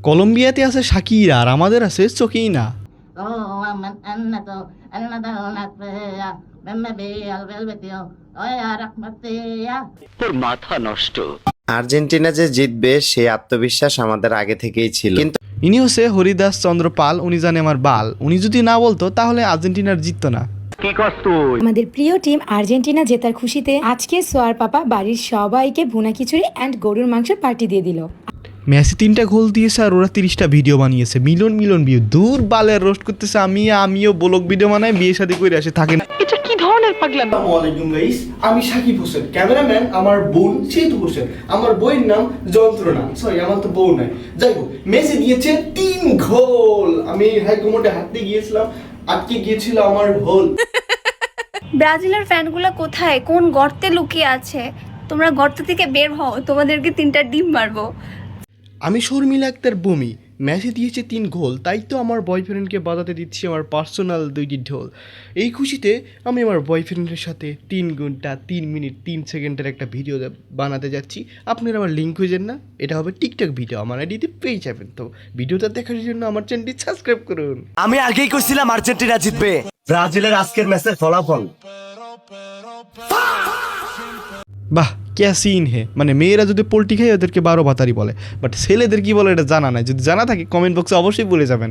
কলম্বিয়াতে আছে শাকিরা আর আমাদের আছে চকিনা। তোর মাথা নষ্ট। আর্জেন্টিনা যে জিতবে সেই আত্মবিশ্বাস আমাদের আগে থেকেই ছিল, কিন্তু ইনি হচ্ছে হরিদাস চন্দ্র পাল, উনি জানে আমার বাল। উনি যদি না বলতো তাহলে আর্জেন্টিনার জিততো না। কি কস তুই? আমাদের প্রিয় টিম আর্জেন্টিনা জেতার খুশিতে আজকে সোয়ার পাপা বাড়ির সবাইকে ভুনা খিচুড়ি অ্যান্ড গরুর মাংসের পার্টি দিয়ে দিল। মেসি 3টা গোল দিয়েছে আর ওরা 30টা ভিডিও বানিয়েছে, মিলিয়ন মিলিয়ন ভিউ। দূর বালের রোস্ট করতেছে। আমিও ব্লগ ভিডিও বানাই, বিয়ে শাদী করে আসে থাকেন। এটা কি ধরনের পাগলামি? আসসালামু আলাইকুম গাইস, আমি সাকিব হোসেন, ক্যামেরাম্যান আমার বোন সেতু হোসেন, আমার বইয়ের নাম যন্ত্রণা। সরি, আমার তো বউ নাই। যাই হোক, মেসি দিয়েছে 3 গোল। আমি হাইকমোডে হাঁটতে গিয়েছিলাম, আটকে গিয়েছিল আমার হোল। ব্রাজিলের ফ্যানগুলো কোথায়, কোন গর্তে লুকিয়ে আছে? তোমরা গর্ত থেকে বের হও, তোমাদেরকে 3টা ডিম মারবো। আমি শর্মিলা আক্তার বমি। মেসি দিয়েছে 3 গোল, তাই তো আমার বয়ফ্রেন্ডকে বাজাতে দিচ্ছি আমার পার্সোনাল 2টি ঢোল। এই খুশিতে আমি আমার বয়ফ্রেন্ডের সাথে 3 ঘন্টা 3 মিনিট 3 সেকেন্ডের একটা ভিডিও বানাতে যাচ্ছি। আপনারা আমার লিঙ্ক খুঁজেন না, এটা হবে টিকটক ভিডিও, আমার আইডিতে পেয়ে যাবেন। তো ভিডিওটা দেখার জন্য আমার চ্যানেলটি সাবস্ক্রাইব করুন। আমি আগেই কইছিলাম আর্জেন্টিনা জিতবে। ব্রাজিলের আজকের ম্যাচের ফলাফল বাহ, ক্যা সিন হে। মানে মেয়েরা যদি পোল্ট্রি খায় ওদেরকে 12 ভাতারি বলে, বাট ছেলেদের কি বলে এটা জানা নাই। যদি জানা থাকে কমেন্ট বক্সে অবশ্যই বলে যাবেন।